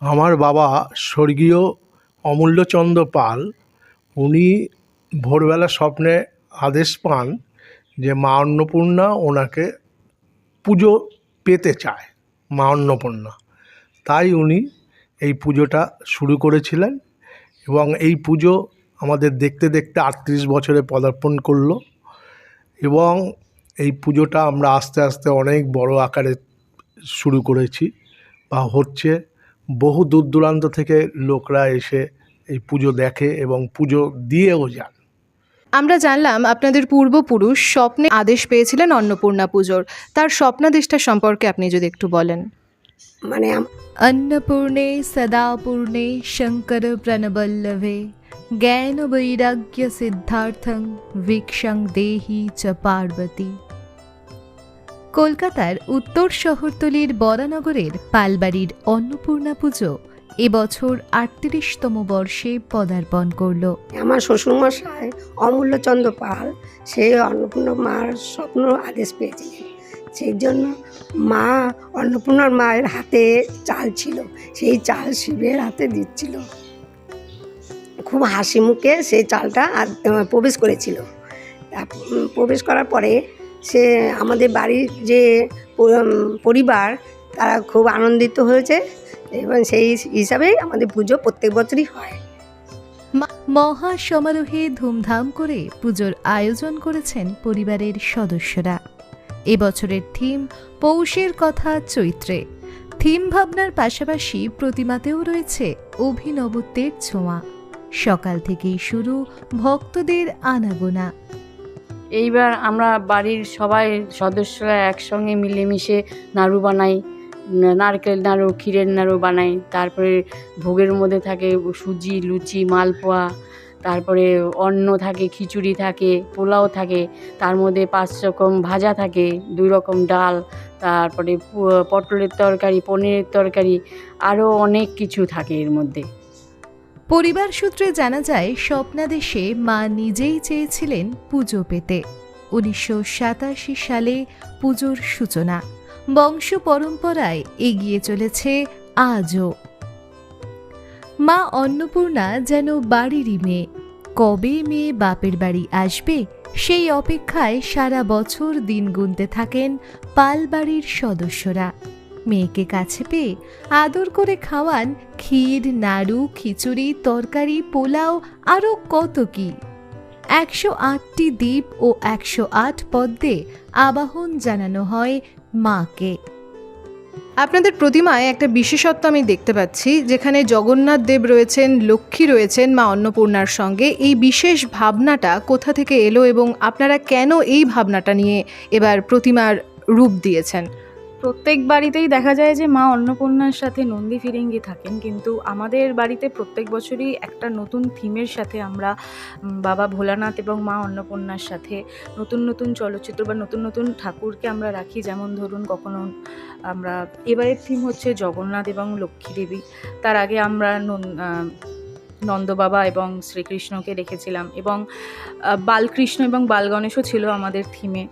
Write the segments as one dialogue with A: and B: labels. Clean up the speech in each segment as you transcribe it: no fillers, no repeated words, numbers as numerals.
A: আমার বাবা স্বর্গীয় অমূল্যচন্দ্র পাল, উনি ভোরবেলা স্বপ্নে আদেশ পান যে মা অন্নপূর্ণা ওনাকে পুজো পেতে চায়, মা অন্নপূর্ণা। তাই উনি এই পুজোটা শুরু করেছিলেন এবং এই পুজো আমাদের দেখতে দেখতে ৩৮ বছরে পদার্পণ করলো এবং এই পুজোটা আমরা আস্তে আস্তে অনেক বড় আকারে শুরু করেছি বা হচ্ছে। বহু দূর দূরান্ত থেকে লোকরা এসে এই পুজো দেখে এবং পুজো দিয়েও যান।
B: আমরা জানলাম আপনাদের পূর্বপুরুষ স্বপ্নে আদেশ পেয়েছিলেন অন্নপূর্ণা পুজোর। তার স্বপ্নাদেশটা সম্পর্কে আপনি যদি একটু বলেন।
C: মানে
B: अन्नपूर्णे सदापूर्णे शंकर प्रणबल्लभे ज्ञान वैराग्य सिद्धार्थं वीक्षं देहि च पार्वती। কলকাতার উত্তর শহরতলির বরানগরের পালবাড়ির অন্নপূর্ণা পুজো এবছর ৩৮তম বর্ষে পদার্পণ করল।
C: আমার শ্বশুরমশাই অমূল্যচন্দ্র পাল সেই অন্নপূর্ণা মার স্বপ্ন আদেশ পেয়েছিলেন। সেই জন্য মা অন্নপূর্ণার মায়ের হাতে চাল ছিল, সেই চাল শিবের হাতে দিচ্ছিল। খুব হাসি মুখে সেই চালটা প্রবেশ করেছিল। প্রবেশ করার পরে সে আমাদের বাড়ির যে পরিবার তারা খুব আনন্দিত হয়েছে এবং সেই হিসাবেই আমাদের পুজো প্রত্যেক বছরই হয়।
B: মহা সমারোহে ধুমধাম করে পুজোর আয়োজন করেছেন পরিবারের সদস্যরা। এবছরের থিম পৌষের কথা চৈত্রে। থিম ভাবনার পাশাপাশি প্রতিমাতেও রয়েছে অভিনবত্বের ছোঁয়া। সকাল থেকেই শুরু ভক্তদের আনাগোনা।
D: এইবার আমরা বাড়ির সবাই সদস্যরা একসঙ্গে মিলেমিশে নাড়ু বানাই, নারকেল নাড়ু, ক্ষীরের নাড়ু বানাই। তারপরে ভোগের মধ্যে থাকে সুজি, লুচি, মালপোয়া, তারপরে অন্ন থাকে, খিচুড়ি থাকে, পোলাও থাকে, তার মধ্যে ৫ রকম ভাজা থাকে, ২ রকম ডাল, তারপরে পটলের তরকারি, পনিরের তরকারি, আরও অনেক কিছু থাকে এর মধ্যে।
B: পরিবার সূত্রে জানা যায় স্বপ্নাদেশে মা নিজেই চেয়েছিলেন পুজো পেতে। ১৯৮৭ সালে পুজোর সূচনা বংশ পরম্পরায় এগিয়ে চলেছে আজও। মা অন্নপূর্ণা যেন বাড়িরই মেয়ে। কবে মেয়ে বাপের বাড়ি আসবে সেই অপেক্ষায় সারা বছর দিন গুনতে থাকেন পালবাড়ির সদস্যরা। মেয়েকে কাছে পেয়ে আদর করে খাওয়ান ক্ষীর, নাড়ু, খিচুড়ি, তরকারি, পোলাও, আরও কত কি। ১০৮টি দ্বীপ ও ১০৮ পদ্মে আবাহন জানানো হয় মাকে। আপনাদের প্রতিমায় একটা বিশেষত্ব আমি দেখতে পাচ্ছি, যেখানে জগন্নাথ দেব রয়েছেন, লক্ষ্মী রয়েছেন মা অন্নপূর্ণার সঙ্গে। এই বিশেষ ভাবনাটা কোথা থেকে এলো এবং আপনারা কেন এই ভাবনাটা নিয়ে এবার প্রতিমার রূপ দিয়েছেন?
E: প্রত্যেক বাড়িতেই দেখা যায় যে মা অন্নপূর্ণার সাথে নন্দী ফিরিঙ্গি থাকেন, কিন্তু আমাদের বাড়িতে প্রত্যেক বছরই একটা নতুন থিমের সাথে আমরা বাবা ভোলানাথ এবং মা অন্নপূর্ণার সাথে নতুন নতুন চলচ্চিত্র বা নতুন নতুন ঠাকুরকে আমরা রাখি। যেমন ধরুন, কখনো আমরা এবারের থিম হচ্ছে জগন্নাথ এবং লক্ষ্মী দেবী। তার আগে আমরা নন্দবাবা এবং শ্রীকৃষ্ণকে রেখেছিলাম এবং বালকৃষ্ণ এবং বালগণেশও ছিল আমাদের থিমে।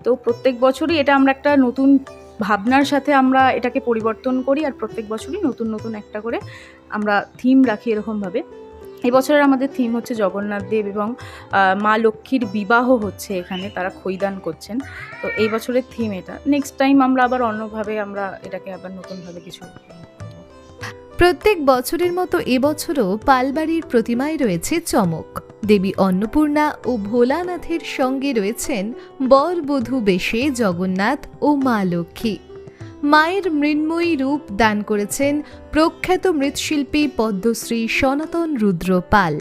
E: তো প্রত্যেক বছরই এটা আমরা একটা নতুন ভাবনার সাথে আমরা এটাকে পরিবর্তন করি, আর প্রত্যেক বছরই নতুন নতুন একটা করে আমরা থিম রাখি এরকমভাবে। এবছরের আমাদের থিম হচ্ছে জগন্নাথ দেব এবং মা লক্ষ্মীর বিবাহ হচ্ছে এখানে, তারা খৈদান করছেন। তো এই বছরের থিম এটা। নেক্সট টাইম আমরা আবার অন্যভাবে আমরা এটাকে আবার নতুনভাবে কিছু।
B: প্রত্যেক বছরের মতো এবছরও পালবাড়ির প্রতিমায় রয়েছে চমক। দেবী অন্নপূর্ণা ও ভোলানাথের সঙ্গে রয়েছেন বর বধূ বেশে জগন্নাথ ও মা লক্ষ্মী। মায়ের মৃন্ময়ী রূপ দান করেছেন প্রখ্যাত মৃৎশিল্পী পদ্মশ্রী সনাতন রুদ্র পাল।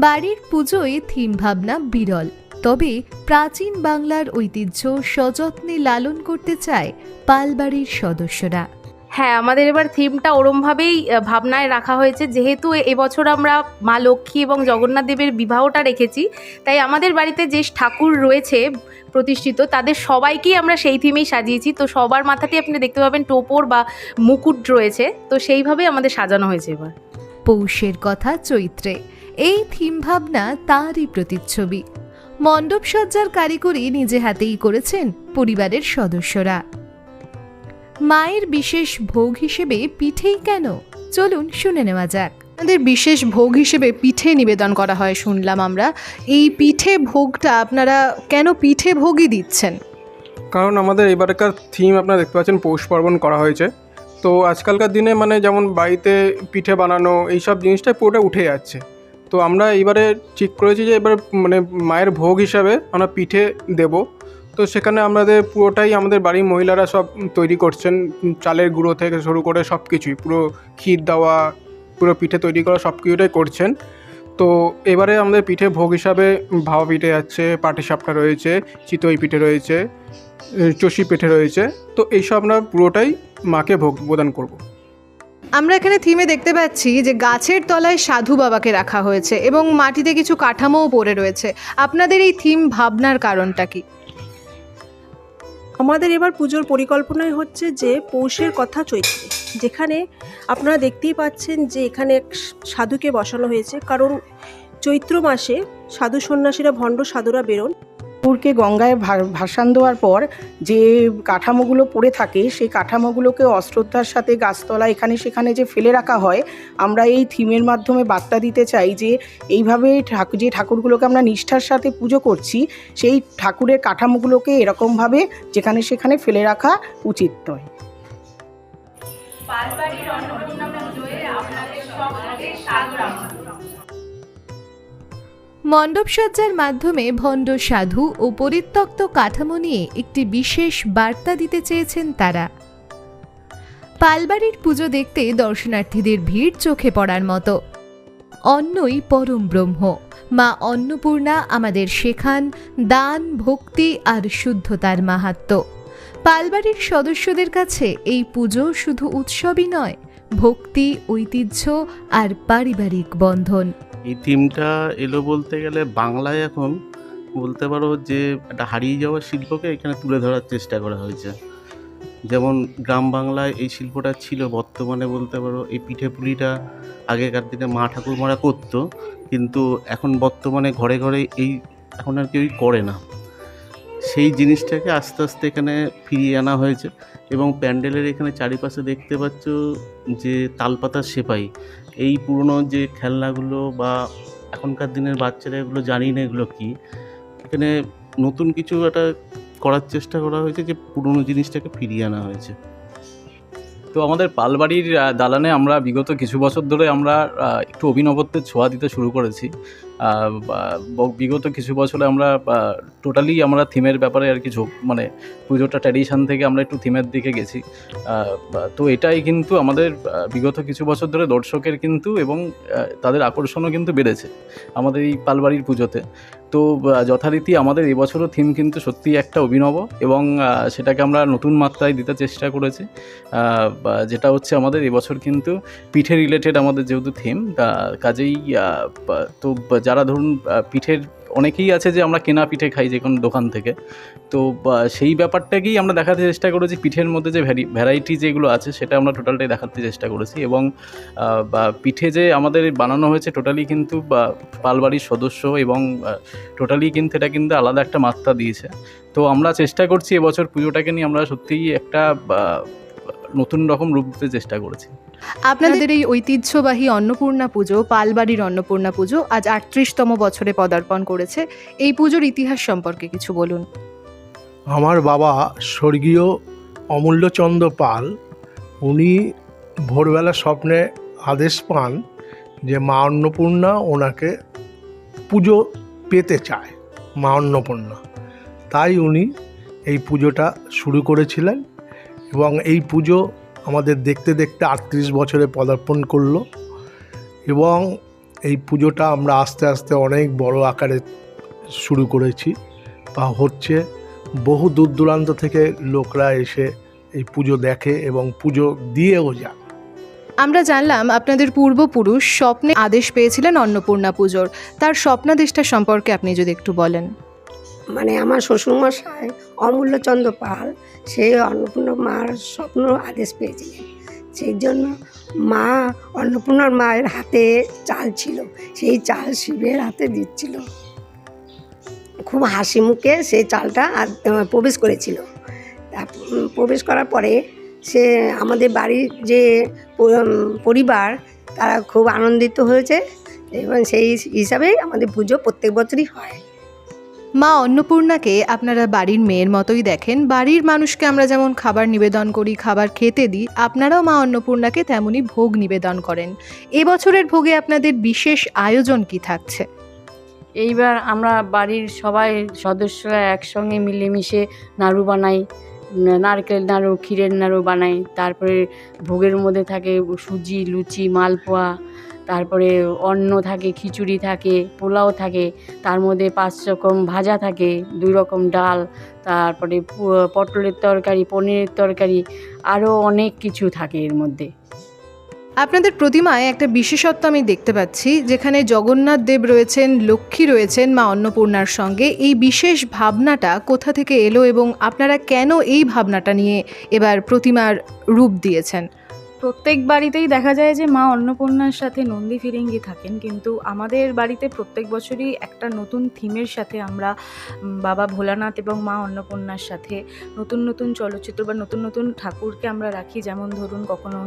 B: বাড়ির পুজোয় থিম ভাবনা বিরল, তবে প্রাচীন বাংলার ঐতিহ্য সযত্নে লালন করতে চায় পালবাড়ির সদস্যরা।
F: হ্যাঁ, আমাদের এবার থিমটা ওরমভাবেই ভাবনায় রাখা হয়েছে। যেহেতু এবছর আমরা মা লক্ষ্মী এবং জগন্নাথ দেবের বিবাহটা রেখেছি, তাই আমাদের বাড়িতে যে ঠাকুর রয়েছে প্রতিষ্ঠিত তাদের সবাইকেই আমরা সেই থিমেই সাজিয়েছি। তো সবার মাথাতেই আপনি দেখতে পাবেন টোপর বা মুকুট রয়েছে, তো সেইভাবেই আমাদের সাজানো হয়েছে এবার।
B: পৌষের কথা চৈত্রে, এই থিম ভাবনা তারই প্রতিচ্ছবি। মণ্ডপসজ্জার কারিগরি নিজে হাতেই করেছেন পরিবারের সদস্যরা। মায়ের বিশেষ ভোগ হিসেবে পিঠেই কেন, চলুন শুনে নেওয়া যাক।
F: আমাদের বিশেষ ভোগ হিসেবে পিঠে নিবেদন করা হয় শুনলাম আমরা। এই পিঠে ভোগটা আপনারা কেন পিঠে ভোগই দিচ্ছেন?
G: কারণ আমাদের এবারকার থিম আপনারা দেখতে পাচ্ছেন পৌষ পার্বণ করা হয়েছে। তো আজকালকার দিনে মানে যেমন বাড়িতে পিঠে বানানো এইসব জিনিসটা পুরোটা উঠে যাচ্ছে। তো আমরা এবারে ঠিক করেছি যে এবার মানে মায়ের ভোগ হিসাবে আমরা পিঠে দেব। তো সেখানে আমাদের পুরোটাই আমাদের বাড়ির মহিলারা সব তৈরি করছেন, চালের গুঁড়ো থেকে শুরু করে সব কিছুই, পুরো ক্ষীর দেওয়া, পুরো পিঠে তৈরি করা সব কিছুটাই করছেন। তো এবারে আমাদের পিঠে ভোগ হিসাবে ভাপা পিঠে আছে, পাটিসাপটা রয়েছে, চিতই পিঠে রয়েছে, চষি পিঠে রয়েছে। তো এইসব আমরা পুরোটাই মাকে ভোগ প্রদান করব।
F: আমরা এখানে থিমে দেখতে পাচ্ছি যে গাছের তলায় সাধু বাবাকে রাখা হয়েছে এবং মাটিতে কিছু কাঠামোও পড়ে রয়েছে। আপনাদের এই থিম ভাবনার কারণটা কি?
H: আমাদের এবার পুজোর পরিকল্পনাই হচ্ছে যে পৌষের কথা চৈত্রে, যেখানে আপনারা দেখতেই পাচ্ছেন যে এখানে এক সাধুকে বসানো হয়েছে। কারণ চৈত্র মাসে সাধু সন্ন্যাসীরা, ভণ্ড সাধুরা বেরোন।
I: ঠাকুরকে গঙ্গায় ভাসান দেওয়ার পর যে কাঠামোগুলো পড়ে থাকে সেই কাঠামোগুলোকে অশ্রদ্ধার সাথে গাছতলা এখানে সেখানে যে ফেলে রাখা হয়, আমরা এই থিমের মাধ্যমে বার্তা দিতে চাই যে এইভাবে যে ঠাকুরগুলোকে আমরা নিষ্ঠার সাথে পুজো করছি, সেই ঠাকুরের কাঠামোগুলোকে এরকমভাবে যেখানে সেখানে ফেলে রাখা উচিত নয়।
B: মণ্ডপসজ্জার মাধ্যমে ভণ্ড সাধু ও পরিত্যক্ত কাঠামো নিয়ে একটি বিশেষ বার্তা দিতে চেয়েছেন তারা। পালবাড়ির পুজো দেখতে দর্শনার্থীদের ভিড় চোখে পড়ার মতো। অন্নই পরম ব্রহ্ম, মা অন্নপূর্ণা আমাদের শেখান দান, ভক্তি আর শুদ্ধতার মাহাত্ম্য। পালবাড়ির সদস্যদের কাছে এই পুজো শুধু উৎসবই নয়, ভক্তি, ঐতিহ্য আর পারিবারিক বন্ধন।
J: এই থিমটা এলো বলতে গেলে বাংলায় এখন বলতে পারো যে একটা হারিয়ে যাওয়া শিল্পকে এখানে তুলে ধরার চেষ্টা করা হয়েছে। যেমন গ্রাম বাংলায় এই শিল্পটা ছিল, বর্তমানে বলতে পারো এই পিঠে পুলিটা আগেকার দিনে মা ঠাকুরমারা করতো, কিন্তু এখন বর্তমানে ঘরে ঘরে এই এখন আর কেউই করে না। সেই জিনিসটাকে আস্তে আস্তে এখানে ফিরিয়ে আনা হয়েছে এবং প্যান্ডেলের এখানে চারিপাশে দেখতে পাচ্ছ যে তালপাতার সেপাই, এই পুরনো যে খেলনাগুলো বা এখনকার দিনের বাচ্চারা এগুলো জানি না এগুলো কী, এখানে নতুন কিছু একটা করার চেষ্টা করা হয়েছে, যে পুরনো জিনিসটাকে ফিরিয়ে আনা হয়েছে।
K: তো আমাদের পালবাড়ির দালানে আমরা বিগত কিছু বছর ধরে আমরা একটু অভিনবত্বের ছোঁয়া দিতে শুরু করেছি। বিগত কিছু বছরে আমরা টোটালি আমরা থিমের ব্যাপারে আর কিছু মানে পুজোটা ট্র্যাডিশন থেকে আমরা একটু থিমের দিকে গেছি। তো এটাই কিন্তু আমাদের বিগত কিছু বছর ধরে দর্শকের কিন্তু এবং তাদের আকর্ষণও কিন্তু বেড়েছে আমাদের এই পালবাড়ির পুজোতে। তো যথারীতি আমাদের এবছরও থিম কিন্তু সত্যিই একটা অভিনব এবং সেটাকে আমরা নতুন মাত্রায় দিতে চেষ্টা করেছি, যেটা হচ্ছে আমাদের এবছর কিন্তু পিঠে রিলেটেড আমাদের যেহেতু থিম, কাজেই তো যারা ধরুন পিঠের অনেকেই আছে যে আমরা কেনা পিঠে খাই যে কোনো দোকান থেকে, তো সেই ব্যাপারটাকেই আমরা দেখাতে চেষ্টা করেছি। পিঠের মধ্যে যে ভ্যারাইটি যেগুলো আছে সেটা আমরা টোটালটাই দেখাতে চেষ্টা করেছি এবং পিঠে যে আমাদের বানানো হয়েছে টোটালি কিন্তু পালবাড়ির সদস্য এবং টোটালি কিন্তু এটা কিন্তু আলাদা একটা মাত্রা দিয়েছে। তো আমরা চেষ্টা করছি এবছর পুজোটাকে নিয়ে আমরা সত্যিই একটা নতুন রকম রূপ দিতে চেষ্টা করেছি।
F: আপনাদের এই ঐতিহ্যবাহী অন্নপূর্ণা পুজো, পালবাড়ির অন্নপূর্ণা পুজো আজ 38তম বছরে পদার্পণ করেছে। এই পুজোর ইতিহাস সম্পর্কে কিছু বলুন।
A: আমার বাবা স্বর্গীয় অমূল্যচন্দ্র পাল, উনি ভোরবেলা স্বপ্নে আদেশ পান যে মা অন্নপূর্ণা ওনাকে পুজো পেতে চায়, মা অন্নপূর্ণা। তাই উনি এই পুজোটা শুরু করেছিলেন এবং এই পুজো আমাদের দেখতে দেখতে 38 বছরে পদার্পণ করলো এবং এই পুজোটা আমরা আস্তে আস্তে অনেক বড় আকারে শুরু করেছি বা হচ্ছে। বহু দূর দূরান্ত থেকে লোকরা এসে এই পুজো দেখে এবং পুজো দিয়েও যায়।
F: আমরা জানলাম আপনাদের পূর্বপুরুষ স্বপ্নে আদেশ পেয়েছিলেন অন্নপূর্ণা পুজোর, তার স্বপ্নাদেশটা সম্পর্কে আপনি যদি একটু বলেন।
C: মানে আমার শ্বশুরমশাই অমূল্যচন্দ্র পাল, সে অন্নপূর্ণা মার স্বপ্ন আদেশ পেয়েছিলেন। সেই জন্য মা অন্নপূর্ণার মায়ের হাতে চাল ছিল, সেই চাল শিবের হাতে দিচ্ছিল। খুব হাসি মুখে সেই চালটা প্রবেশ করেছিল। প্রবেশ করার পরে সে আমাদের বাড়ির যে পরিবার তারা খুব আনন্দিত হয়েছে এবং সেই হিসাবেই আমাদের পুজো প্রত্যেক বছরই হয়।
B: মা অন্নপূর্ণাকে আপনারা বাড়ির মেয়ের মতোই দেখেন। বাড়ির মানুষকে আমরা যেমন খাবার নিবেদন করি, খাবার খেতে দিই, আপনারাও মা অন্নপূর্ণাকে তেমনই ভোগ নিবেদন করেন। এবছরের ভোগে আপনাদের বিশেষ আয়োজন কি থাকছে?
D: এইবার আমরা বাড়ির সবাই সদস্যরা একসঙ্গে মিলেমিশে নাড়ু বানাই, নারকেল নাড়ু, ক্ষীরের নাড়ু বানাই। তারপরে ভোগের মধ্যে থাকে সুজি, লুচি, মালপোয়া, তারপরে অন্ন থাকে, খিচুড়ি থাকে, পোলাও থাকে, তার মধ্যে 5 রকম ভাজা থাকে, 2 রকম ডাল, তারপরে পটলের তরকারি, পনিরের তরকারি, আরও অনেক কিছু থাকে এর মধ্যে।
B: আপনাদের প্রতিমায় একটা বিশেষত্ব আমি দেখতে পাচ্ছি, যেখানে জগন্নাথ দেব রয়েছেন, লক্ষ্মী রয়েছেন মা অন্নপূর্ণার সঙ্গে। এই বিশেষ ভাবনাটা কোথা থেকে এলো এবং আপনারা কেন এই ভাবনাটা নিয়ে এবার প্রতিমার রূপ দিয়েছেন?
E: প্রত্যেক বাড়িতেই দেখা যায় যে মা অন্নপূর্ণার সাথে নন্দী ফিরিঙ্গি থাকেন, কিন্তু আমাদের বাড়িতে প্রত্যেক বছরই একটা নতুন থিমের সাথে আমরা বাবা ভোলানাথ এবং মা অন্নপূর্ণার সাথে নতুন নতুন চলচ্চিত্র বা নতুন নতুন ঠাকুরকে আমরা রাখি। যেমন ধরুন, কখনো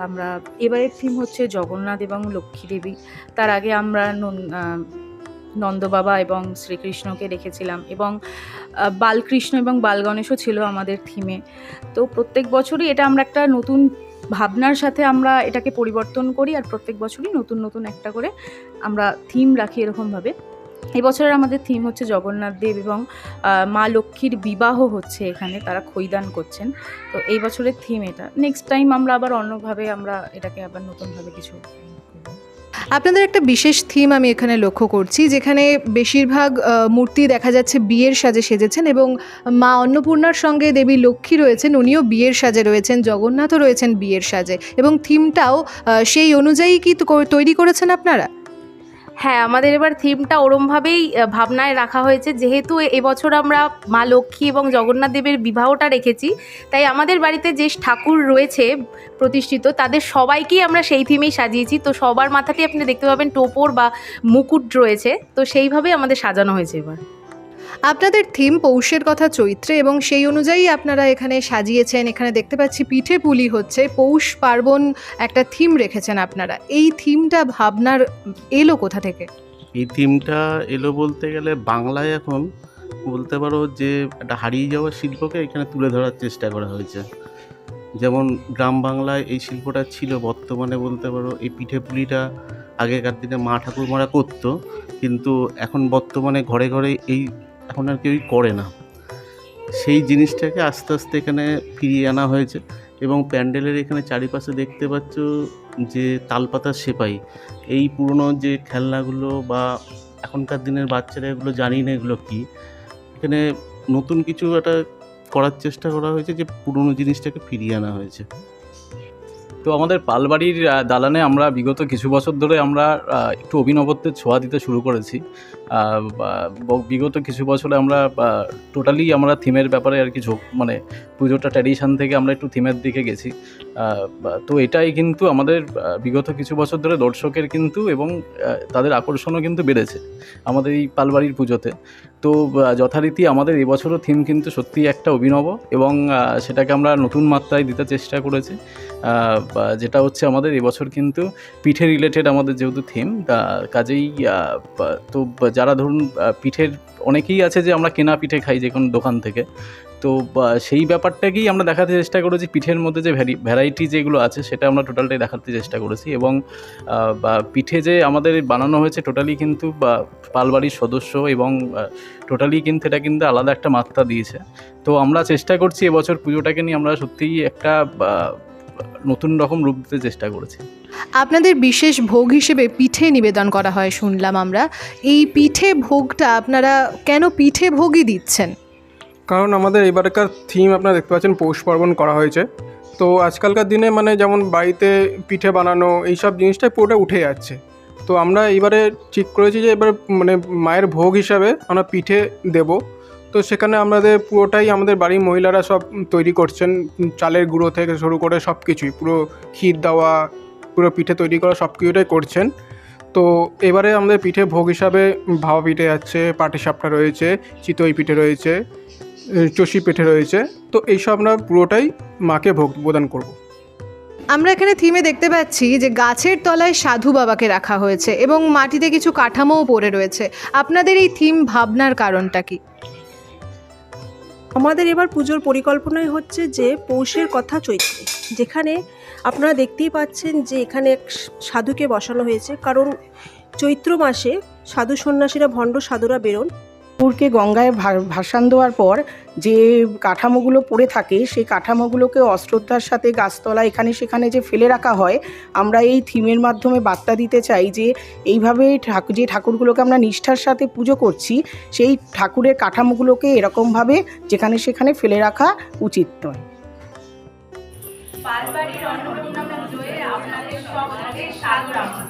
E: আমরা এবারের থিম হচ্ছে জগন্নাথ এবং লক্ষ্মী দেবী। তার আগে আমরা নন্দ বাবা এবং শ্রীকৃষ্ণকে রেখেছিলাম, এবং বালকৃষ্ণ এবং বালগণেশও ছিল আমাদের থিমে। তো প্রত্যেক বছরই এটা আমরা একটা নতুন ভাবনার সাথে আমরা এটাকে পরিবর্তন করি, আর প্রত্যেক বছরই নতুন নতুন একটা করে আমরা থিম রাখি এরকমভাবে। এবছরের আমাদের থিম হচ্ছে জগন্নাথ দেব এবং মা লক্ষ্মীর বিবাহ হচ্ছে এখানে, তারা খৈদান করছেন। তো এই বছরের থিম এটা। নেক্সট টাইম আমরা আবার অন্যভাবে আমরা এটাকে আবার নতুনভাবে কিছু।
B: আপনাদের একটা বিশেষ থিম আমি এখানে লক্ষ্য করছি, যেখানে বেশিরভাগ মূর্তি দেখা যাচ্ছে বিয়ের সাজে সেজেছেন, এবং মা অন্নপূর্ণার সঙ্গে দেবী লক্ষ্মী রয়েছেন, উনিও বিয়ের সাজে রয়েছেন, জগন্নাথও রয়েছেন বিয়ের সাজে, এবং থিমটাও সেই অনুযায়ী কি তৈরি করেছেন আপনারা?
F: হ্যাঁ, আমাদের এবার থিমটা ওরমভাবেই ভাবনায় রাখা হয়েছে, যেহেতু এবছর আমরা মা লক্ষ্মী এবং জগন্নাথ দেবের বিবাহটা রেখেছি, তাই আমাদের বাড়িতে যে ঠাকুর রয়েছে প্রতিষ্ঠিত তাদের সবাইকেই আমরা সেই থিমেই সাজিয়েছি। তো সবার মাথাতেই আপনি দেখতে পাবেন টোপর বা মুকুট রয়েছে, তো সেইভাবেই আমাদের সাজানো হয়েছে এবার।
B: আপনাদের থিম পৌষের কথা চৈত্রে, এবং সেই অনুযায়ী আপনারা এখানে সাজিয়েছেন। এখানে দেখতে পাচ্ছি পিঠে পুলি হচ্ছে, পৌষ পার্বণ একটা থিম রেখেছেন আপনারা। এই থিমটা ভাবনার এলো কোথা থেকে?
J: এই থিমটা এলো বলতে গেলে বাংলায় এখন বলতে পারো যে একটা হারিয়ে যাওয়া শিল্পকে এখানে তুলে ধরার চেষ্টা করা হয়েছে। যেমন গ্রাম বাংলায় এই শিল্পটা ছিল, বর্তমানে বলতে পারো এই পিঠে পুলিটা আগেকার দিনে মা ঠাকুরমারা করতো, কিন্তু এখন বর্তমানে ঘরে ঘরে এই এখন আর কেউই করে না। সেই জিনিসটাকে আস্তে আস্তে এখানে ফিরিয়ে আনা হয়েছে, এবং প্যান্ডেলের এখানে চারিপাশে দেখতে পাচ্ছ যে তালপাতার সেপাই, এই পুরনো যে খেলনাগুলো বা এখনকার দিনের বাচ্চারা এগুলো জানি না এগুলো কী, এখানে নতুন কিছু একটা করার চেষ্টা করা হয়েছে, যে পুরনো জিনিসটাকে ফিরিয়ে আনা হয়েছে।
K: তো আমাদের পালবাড়ির দালানে আমরা বিগত কিছু বছর ধরে আমরা একটু অভিনবত্বের ছোঁয়া দিতে শুরু করেছি। বিগত কিছু বছরে আমরা টোটালি আমরা থিমের ব্যাপারে আর কি মানে পুজোটা ট্র্যাডিশন থেকে আমরা একটু থিমের দিকে গেছি। তো এটাই কিন্তু আমাদের বিগত কিছু বছর ধরে দর্শকের কিন্তু এবং তাদের আকর্ষণও কিন্তু বেড়েছে আমাদের এই পালবাড়ির পুজোতে। তো যথারীতি আমাদের এবছরও থিম কিন্তু সত্যিই একটা অভিনব, এবং সেটাকে আমরা নতুন মাত্রায় দিতে চেষ্টা করেছি। যেটা হচ্ছে আমাদের এবছর কিন্তু পিঠে রিলেটেড আমাদের যেহেতু থিম, কাজেই তো যারা ধরুন পিঠের অনেকেই আছে যে আমরা কেনা পিঠে খাই যে কোনো দোকান থেকে, তো সেই ব্যাপারটাকেই আমরা দেখাতে চেষ্টা করেছি। পিঠের মধ্যে যে ভ্যারাইটি যেগুলো আছে সেটা আমরা টোটালটাই দেখাতে চেষ্টা করেছি, এবং পিঠে যে আমাদের বানানো হয়েছে টোটালি কিন্তু পালবাড়ির সদস্য, এবং টোটালি কিন্তু এটা কিন্তু আলাদা একটা মাত্রা দিয়েছে। তো আমরা চেষ্টা করছি এবছর পুজোটাকে নিয়ে আমরা সত্যিই একটা নতুন রকম রূপ দিতে চেষ্টা করেছি।
B: আপনাদের বিশেষ ভোগ হিসেবে পিঠে নিবেদন করা হয় শুনলাম আমরা। এই পিঠে ভোগটা আপনারা কেন পিঠে ভোগই দিচ্ছেন?
G: কারণ আমাদের এবারকার থিম আপনারা দেখতে পাচ্ছেন পৌষ পার্বণ করা হয়েছে। তো আজকালকার দিনে মানে যেমন বাড়িতে পিঠে বানানো এইসব জিনিসটাই পুরোটা উঠে যাচ্ছে। তো আমরা এবারে ঠিক করেছি যে এবার মানে মায়ের ভোগ হিসাবে আমরা পিঠে দেব। তো সেখানে আমাদের পুরোটাই আমাদের বাড়ির মহিলারা সব তৈরি করছেন, চালের গুঁড়ো থেকে শুরু করে সব কিছুই, পুরো ক্ষীর দেওয়া, পুরো পিঠে তৈরি করা সব কিছুটাই করছেন। তো এবারে আমাদের পিঠে ভোগ হিসাবে ভাপা পিঠে আছে, পাটিসাপটা রয়েছে, চিতই পিঠে রয়েছে, চষি পেঠে রয়েছে, তো এইসব আমরা পুরোটাই মাকে ভোগ প্রদান করব।
B: আমরা এখানে থিমে দেখতে পাচ্ছি যে গাছের তলায় সাধু বাবাকে রাখা হয়েছে এবং মাটিতে কিছু কাঠামোও পড়ে রয়েছে। আপনাদের এই থিম ভাবনার কারণটা কি?
H: আমাদের এবার পুজোর পরিকল্পনাই হচ্ছে যে পৌষের কথা চৈত্রে, যেখানে আপনারা দেখতেই পাচ্ছেন যে এখানে এক সাধুকে বসানো হয়েছে, কারণ চৈত্র মাসে সাধু সন্ন্যাসীরা ভণ্ড সাধুরা বেরোন।
I: ঠাকুরকে গঙ্গায় ভাসান দেওয়ার পর যে কাঠামোগুলো পড়ে থাকে সেই কাঠামোগুলোকে অশ্রদ্ধার সাথে গাছতলা এখানে সেখানে যে ফেলে রাখা হয়, আমরা এই থিমের মাধ্যমে বার্তা দিতে চাই যে এইভাবে যে ঠাকুরগুলোকে আমরা নিষ্ঠার সাথে পুজো করছি, সেই ঠাকুরের কাঠামোগুলোকে এরকমভাবে যেখানে সেখানে ফেলে রাখা উচিত নয়।
F: পালবাড়ির অন্নপূর্ণা পুজোয় আপনাদের সকলকে স্বাগত।